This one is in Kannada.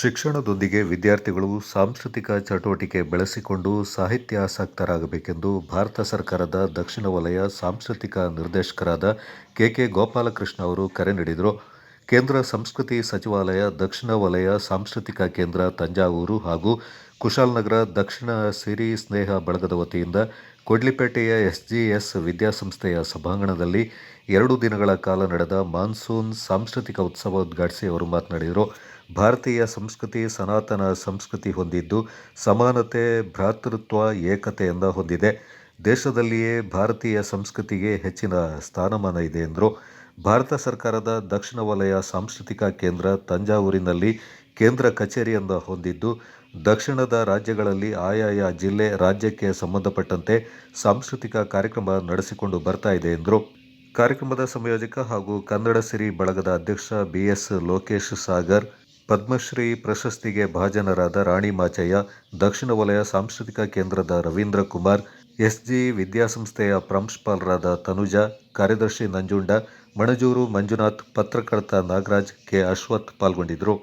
ಶಿಕ್ಷಣದೊಂದಿಗೆ ವಿದ್ಯಾರ್ಥಿಗಳು ಸಾಂಸ್ಕೃತಿಕ ಚಟುವಟಿಕೆ ಬೆಳೆಸಿಕೊಂಡು ಸಾಹಿತ್ಯಾಸಕ್ತರಾಗಬೇಕೆಂದು ಭಾರತ ಸರ್ಕಾರದ ದಕ್ಷಿಣ ವಲಯ ಸಾಂಸ್ಕೃತಿಕ ನಿರ್ದೇಶಕರಾದ ಕೆ. ಗೋಪಾಲಕೃಷ್ಣ ಅವರು ಕರೆ ನೀಡಿದರು. ಕೇಂದ್ರ ಸಂಸ್ಕೃತಿ ಸಚಿವಾಲಯ, ದಕ್ಷಿಣ ವಲಯ ಸಾಂಸ್ಕೃತಿಕ ಕೇಂದ್ರ ತಂಜಾವೂರು ಹಾಗೂ ಕುಶಾಲನಗರ ದಕ್ಷಿಣ ಸಿರಿ ಸ್ನೇಹ ಬಳಗದ ವತಿಯಿಂದ ಕೊಡ್ಲಿಪೇಟೆಯ ಎಸ್ಜಿಎಸ್ ವಿದ್ಯಾಸಂಸ್ಥೆಯ ಸಭಾಂಗಣದಲ್ಲಿ 2 ದಿನಗಳ ಕಾಲ ನಡೆದ ಮಾನ್ಸೂನ್ ಸಾಂಸ್ಕೃತಿಕ ಉತ್ಸವ ಉದ್ಘಾಟಿಸಿ ಅವರು ಮಾತನಾಡಿದರು. ಭಾರತೀಯ ಸಂಸ್ಕೃತಿ ಸನಾತನ ಸಂಸ್ಕೃತಿ ಹೊಂದಿದ್ದು ಸಮಾನತೆ, ಭ್ರಾತೃತ್ವ, ಏಕತೆಯನ್ನು ಹೊಂದಿದೆ. ದೇಶದಲ್ಲಿಯೇ ಭಾರತೀಯ ಸಂಸ್ಕೃತಿಗೆ ಹೆಚ್ಚಿನ ಸ್ಥಾನಮಾನ ಇದೆ ಎಂದರು. ಭಾರತ ಸರ್ಕಾರದ ದಕ್ಷಿಣ ವಲಯ ಸಾಂಸ್ಕೃತಿಕ ಕೇಂದ್ರ ತಂಜಾವೂರಿನಲ್ಲಿ ಕೇಂದ್ರ ಕಚೇರಿಯನ್ನು ಹೊಂದಿದ್ದು, ದಕ್ಷಿಣದ ರಾಜ್ಯಗಳಲ್ಲಿ ಆಯಾಯ ಜಿಲ್ಲೆ, ರಾಜ್ಯಕ್ಕೆ ಸಂಬಂಧಪಟ್ಟಂತೆ ಸಾಂಸ್ಕೃತಿಕ ಕಾರ್ಯಕ್ರಮ ನಡೆಸಿಕೊಂಡು ಬರ್ತಾ ಇದೆ ಎಂದರು. ಕಾರ್ಯಕ್ರಮದ ಸಂಯೋಜಕ ಹಾಗೂ ಕನ್ನಡ ಸಿರಿ ಬಳಗದ ಅಧ್ಯಕ್ಷ BS ಲೋಕೇಶ್ ಸಾಗರ್, ಪದ್ಮಶ್ರೀ ಪ್ರಶಸ್ತಿಗೆ ಭಾಜನರಾದ ರಾಣಿ ಮಾಚಯ್ಯ, ದಕ್ಷಿಣ ವಲಯ ಸಾಂಸ್ಕೃತಿಕ ಕೇಂದ್ರದ ರವೀಂದ್ರ ಕುಮಾರ್, SG ವಿದ್ಯಾಸಂಸ್ಥೆಯ ಪ್ರಾಂಶುಪಾಲರಾದ ತನುಜಾ, ಕಾರ್ಯದರ್ಶಿ ನಂಜುಂಡ, ಮಣಜೂರು ಮಂಜುನಾಥ್, ಪತ್ರಕರ್ತ ನಾಗರಾಜ್, ಕೆ. ಅಶ್ವಥ್ ಪಾಲ್ಗೊಂಡಿದ್ದರು.